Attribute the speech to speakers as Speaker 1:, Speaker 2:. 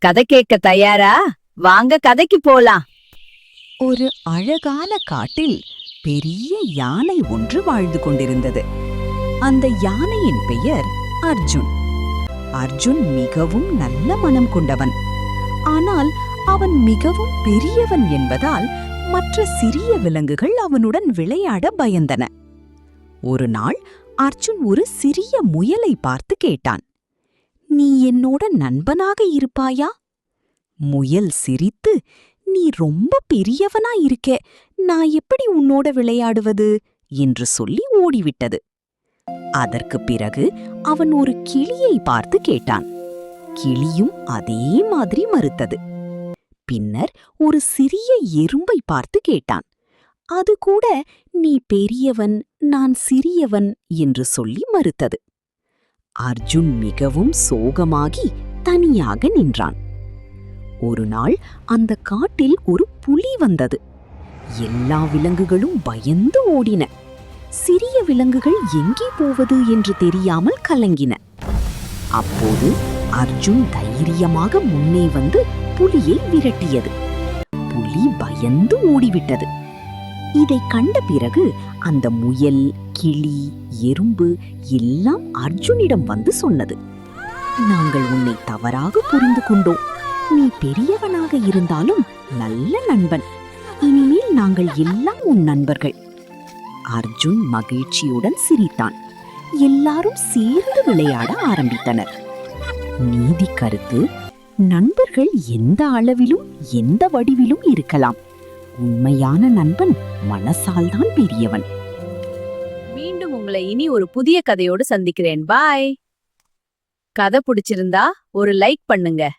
Speaker 1: கதை கேட்க தயாரா? வாங்க கதைக்கு போலாம்.
Speaker 2: ஒரு அழகான காட்டில் பெரிய யானை ஒன்று வாழ்ந்து கொண்டிருந்தது. அந்த யானையின் பெயர் அர்ஜுன். அர்ஜுன் மிகவும் நல்ல மனம் கொண்டவன். ஆனால் அவன் மிகவும் பெரியவன் என்பதால் மற்ற சிறிய விலங்குகள் அவனுடன் விளையாட பயந்தன. ஒரு நாள் அர்ஜுன் ஒரு சிறிய முயலை பார்த்து கேட்டான், "நீ என்னோட நண்பனாக இருப்பாயா?" முயல் சிரித்து, "நீ ரொம்ப பெரியவனா இருக்கே, நான் எப்படி உன்னோட விளையாடுவது?" என்று சொல்லி ஓடிவிட்டது. அதற்குப் பிறகு அவன் ஒரு கிளியை பார்த்து கேட்டான். கிளியும் அதே மாதிரி மறுத்தது. பின்னர் ஒரு சிறிய எறும்பை பார்த்து கேட்டான். அது கூட "நீ பெரியவன், நான் சிறியவன்" என்று சொல்லி மறுத்தது. அர்ஜுன் மிகவும் சோகமாகி தனியாக நின்றான். ஒரு நாள் அந்த காட்டில் ஒரு புலி வந்தது. எல்லா விலங்குகளும் பயந்து ஓடின. சிறிய விலங்குகள் எங்கே போவது என்று தெரியாமல் கலங்கின. அப்போது அர்ஜுன் தைரியமாக முன்னே வந்து புலியை விரட்டியது. புலி பயந்து ஓடிவிட்டது. இதை கண்ட பிறகு அந்த முயல், கிளி, எறும்பு எல்லாம் அர்ஜுனிடம் வந்து சொன்னது, "நாங்கள் உன்னை தவறாக புரிந்து கொண்டோம். நீ பெரியவனாக இருந்தாலும் நல்ல நண்பன். இனிமேல் நாங்கள் எல்லாம் உன் நண்பர்கள்." அர்ஜுன் மகிழ்ச்சியுடன் சிரித்தான். எல்லாரும் சேர்ந்து விளையாட ஆரம்பித்தனர். நீதி கருத்து: நண்பர்கள் எந்த அளவிலும் எந்த வடிவிலும் இருக்கலாம். உண்மையான நண்பன் மனசால்தான் பெரியவன்.
Speaker 1: மீண்டும் உங்களை இனி ஒரு புதிய கதையோடு சந்திக்கிறேன். பாய். கதை பிடிச்சிருந்தா ஒரு லைக் பண்ணுங்க.